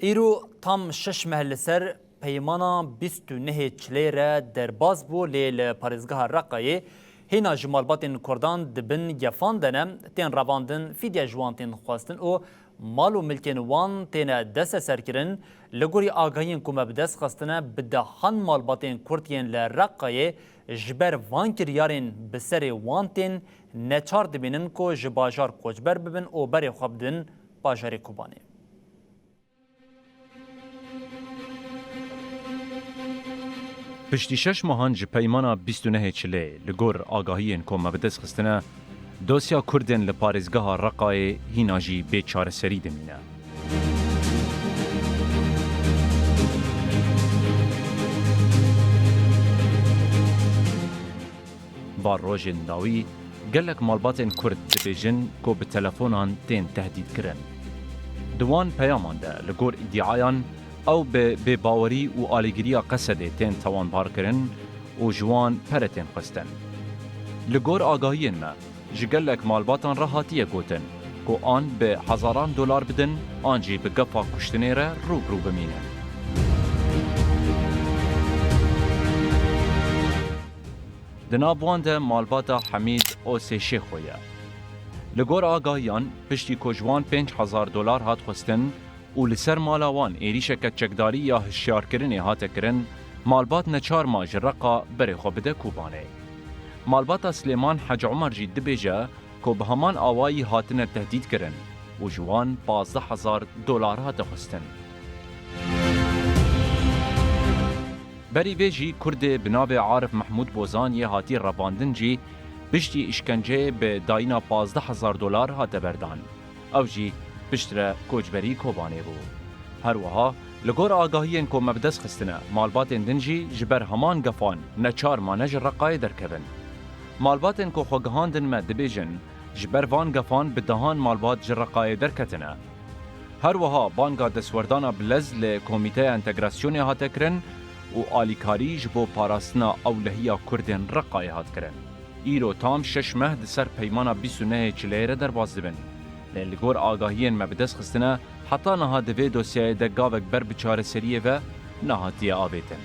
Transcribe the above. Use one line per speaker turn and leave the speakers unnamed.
ایرو تام شش محل سر پیمانا 29 چلیره در باز بو لیل پارزگاه رقایه هینا جمالباتین کردان دبن گفان دنم تین رواندن فیدیا جوان تین خواستن او مالو ملکین وان تین دست سرکرن لگوری آگاهین کمه بدست خواستنه بدهان مالباتین کردین لرقایه جبر وان کریارین بسر وان تین نچار دبینن که جباجار کوچبر ببن او بری خوابدن باجار کوبانه.
پشتی 6 ماهان جی پیمانا 29 چلی لگور آگاهیین که مبدس خستنه دوسیا کردن لپارزگاه رقای هیناجی بیچاره سری دمینه. بار روژ ناوی گلک مالباتن کرد دبیجن که به تلفونان تین تهدید کرن. دوان پیامان ده لگور ادعایان او به باوری و آلیگری قصده تین توان بار کرن و جوان پرتین خستن. لگور آگاهین ما جگلک مالباتان راحتیه گوتن که آن به هزاران دلار بدن آنجی به گفا کشتنه را رو بمینن. دنابوان ده مالباتا حمید اوسی شیخویه. لگور آگاهیان پشتی که جوان 5000 دلار هات خستن و لسر مالاوان ایریشک چکداری یا هشیار کرنی هات کرن مالبات نچار ماج رقا بری خوبده کوبانه. مالبات سلیمان حج عمر جی دبیجه که به همان آوایی هاتن تهدید کرن و جوان 15000 دلار هات خستن. بری ویجی کرد بناب عارف محمود بوزان یه هاتی رواندن جی بشتی اشکنجه به داینا 15000 دلار هات بردان. او جی پشتره کوچبری کوبانه بو. هر وها لگور آگاهیین که مبدس خستنه مالباتین دنجی جبر همان گفان نچار مانج رقای درکبن. مالباتین که خوگهاندن مدبیجن جبر وان گفان بدهان مالبات جرقای درکتنه. هر وها بانگا دسوردانا بلز لکومیته انتگراسیونی هات کرن و آلیکاری جبو پاراستنا اولهیا کردین رقای هات کرن. ایرو تام 6 ماه سر پیمانا 29 چلیره در باز دبن. لگور آگاهیین مبدس خستنه حتی نها دوی دوسیای دگاوک بر بچار سریه و نهاتیه آبیتن.